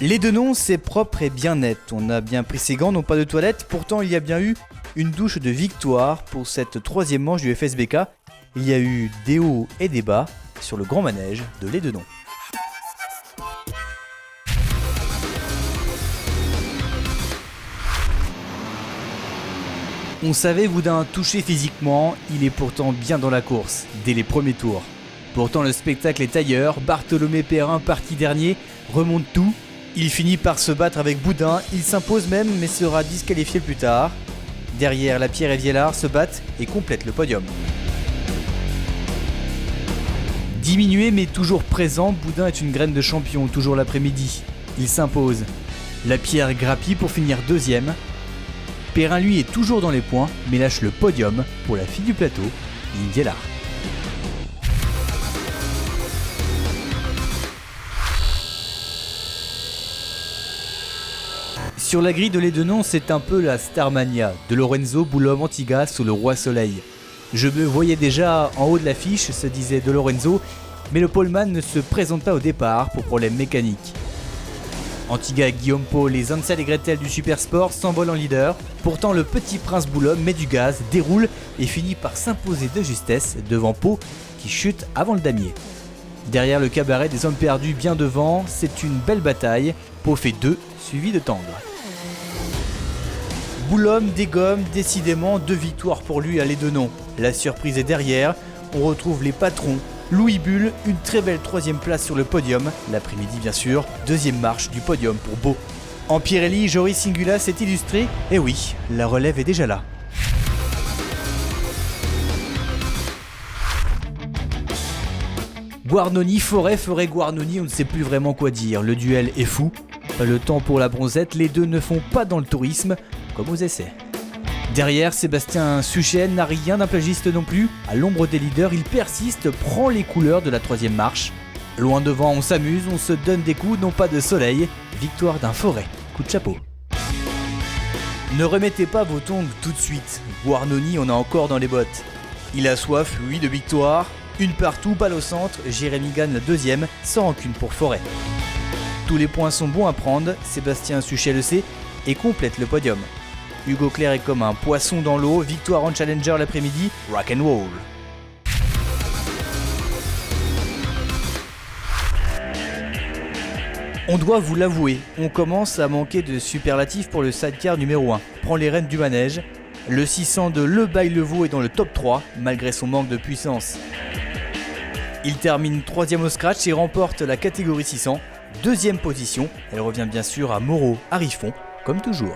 Les deux noms, c'est propre et bien net. On a bien pris ses gants, non pas de toilette. Pourtant, il y a bien eu une douche de victoire pour cette troisième manche du FSBK. Il y a eu des hauts et des bas sur le grand manège de Les Deux Noms. On savait Boudin touché physiquement, il est pourtant bien dans la course, dès les premiers tours. Pourtant le spectacle est ailleurs, Bartholomé Perrin parti dernier, remonte tout. Il finit par se battre avec Boudin, il s'impose même mais sera disqualifié plus tard. Derrière, Lapierre et Viellard se battent et complètent le podium. Diminué mais toujours présent, Boudin est une graine de champion, toujours l'après-midi. Il s'impose. Lapierre grappille pour finir deuxième. Perrin lui est toujours dans les points, mais lâche le podium pour la fille du plateau, Lynn Viellard. Sur la grille de Les Deux Noms, c'est un peu la Starmania de Lorenzo Boulogne-Antigas sous le Roi Soleil. Je me voyais déjà en haut de l'affiche, se disait De Lorenzo, mais le poleman ne se présente pas au départ pour problème mécanique. Antigas, Guillaume Pau, les Ansel et Gretel du Supersport s'envolent en leader. Pourtant, le petit prince Boulogne met du gaz, déroule et finit par s'imposer de justesse devant Pau qui chute avant le damier. Derrière le cabaret des hommes perdus bien devant, c'est une belle bataille. Pau fait 2, suivi de Tendre. Boulogne dégomme décidément 2 victoires pour lui à Les Deux Noms. La surprise est derrière, on retrouve les patrons. Louis Bull, une très belle 3ème place sur le podium, l'après-midi bien sûr, 2ème marche du podium pour Beau. En Pirelli, Joris Singula s'est illustré, et oui, la relève est déjà là. Guarnoni, Forêt Guarnoni, on ne sait plus vraiment quoi dire, le duel est fou. Le temps pour la bronzette, les deux ne font pas dans le tourisme, comme aux essais. Derrière, Sébastien Suchet n'a rien d'un plagiste non plus. À l'ombre des leaders, il persiste, prend les couleurs de la 3ème marche. Loin devant, on s'amuse, on se donne des coups, non pas de soleil. Victoire d'un Forêt, coup de chapeau. Ne remettez pas vos tongs tout de suite. Guarnoni en a encore dans les bottes. Il a soif, lui, de victoire. Une partout, balle au centre, Jérémy gagne la 2ème, sans rancune pour Forêt. Tous les points sont bons à prendre, Sébastien Suchet le sait, et complète le podium. Hugo Clerc est comme un poisson dans l'eau, victoire en Challenger l'après-midi, rock'n'roll. On doit vous l'avouer, on commence à manquer de superlatifs pour le sidecar numéro 1. Prend les rênes du manège. Le 600 de Le Baillevaux est dans le top 3, malgré son manque de puissance. Il termine 3ème au scratch et remporte la catégorie 600. 2ème position, elle revient bien sûr à Moreau Harifon, comme toujours.